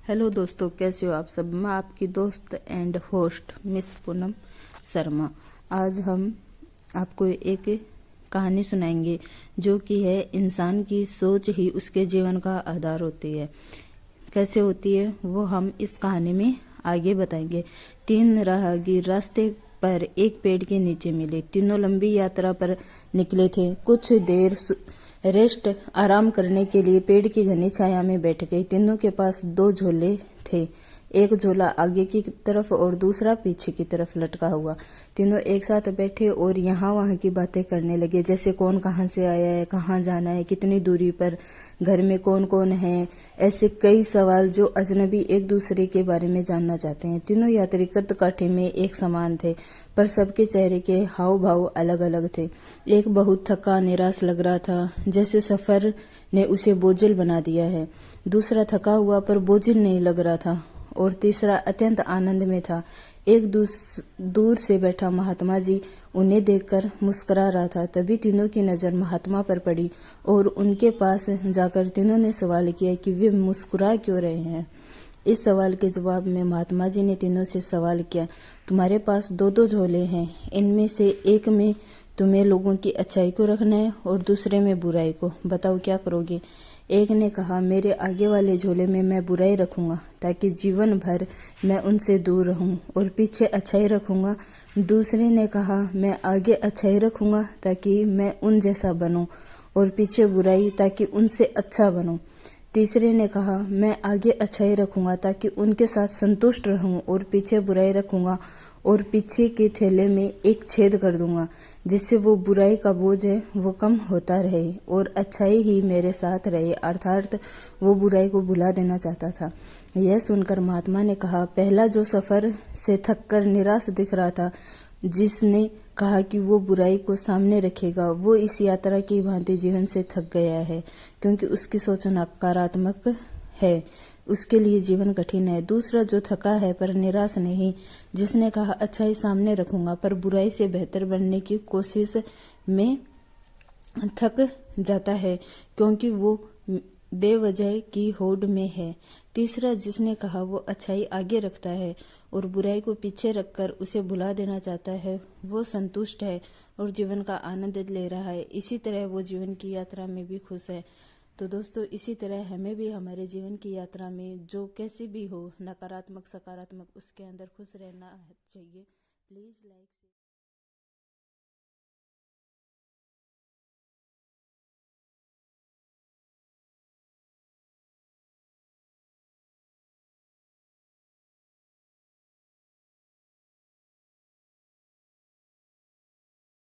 Hello दोस्तों, कैसे हो आप सब। मैं आपकी दोस्त and host miss Poonam Sharma. आज हम आपको एक कहानी सुनाएंगे जो कि है इंसान की सोच ही उसके जीवन का आधार होती है। कैसे होती है वो हम इस कहानी में आगे बताएंगे। 3 राहगीर रास्ते पर एक पेड़ के नीचे मिले। तीनों लंबी यात्रा पर निकले थे। कुछ देर रेस्ट आराम करने के लिए पेड़ की घनी छाया में बैठ गए। तीनों के पास 2 झोले थे, एक झोला आगे की तरफ और दूसरा पीछे की तरफ लटका हुआ। तीनों एक साथ बैठे और यहाँ वहाँ की बातें करने लगे, जैसे कौन कहाँ से आया है, कहाँ जाना है, कितनी दूरी पर, घर में कौन कौन है। ऐसे कई सवाल जो अजनबी एक दूसरे के बारे में जानना चाहते हैं। तीनों यात्री कद काठी में एक समान थे, पर सबके चेहरे के हाव भाव अलग अलग थे। एक बहुत थका निराश लग रहा था, जैसे सफर ने उसे बोझिल बना दिया है। दूसरा थका हुआ पर बोझिल नहीं लग रहा था और तीसरा अत्यंत आनंद में था। एक दूर से बैठा महात्मा जी उन्हें देखकर मुस्कुरा रहा था। तभी तीनों की नजर महात्मा पर पड़ी और उनके पास जाकर तीनों ने सवाल किया कि वे मुस्कुरा क्यों रहे हैं। इस सवाल के जवाब में महात्मा जी ने तीनों से सवाल किया, तुम्हारे पास 2 झोले हैं, इनमें से एक में तुम्हें लोगों की अच्छाई को रखना है और दूसरे में बुराई को, बताओ क्या करोगे। एक ने कहा, मेरे आगे वाले झोले में मैं बुराई रखूंगा ताकि जीवन भर मैं उनसे दूर रहूं, और पीछे अच्छाई रखूंगा। दूसरे ने कहा, मैं आगे अच्छाई रखूंगा ताकि मैं उन जैसा बनूं, और पीछे बुराई ताकि उनसे अच्छा बनूं। तीसरे ने कहा, मैं आगे अच्छाई रखूंगा ताकि उनके साथ संतुष्ट रहूं, और पीछे बुराई रखूंगा और पीछे के थैले में एक छेद कर दूंगा, जिससे वो बुराई का बोझ है वो कम होता रहे और अच्छाई ही मेरे साथ रहे। अर्थात वो बुराई को भुला देना चाहता था। यह सुनकर महात्मा ने कहा, पहला जो सफर से थककर निराश दिख रहा था, जिसने कहा कि वो बुराई को सामने रखेगा, वो इस यात्रा की भांति जीवन से थक गया है, क्योंकि उसकी सोच नकारात्मक है। उसके लिए जीवन कठिन है। दूसरा जो थका है पर निराश नहीं, जिसने कहा अच्छाई सामने रखूंगा पर बुराई से बेहतर बनने की कोशिश में थक जाता है, क्योंकि वो बेवजह की होड़ में है। तीसरा जिसने कहा वो अच्छाई आगे रखता है और बुराई को पीछे रखकर उसे भुला देना चाहता है, वो संतुष्ट है और जीवन का आनंद ले रहा है। इसी तरह वो जीवन की यात्रा में भी खुश है। तो दोस्तों, इसी तरह हमें भी हमारे जीवन की यात्रा में जो कैसी भी हो, नकारात्मक सकारात्मक, उसके अंदर खुश रहना चाहिए। Please like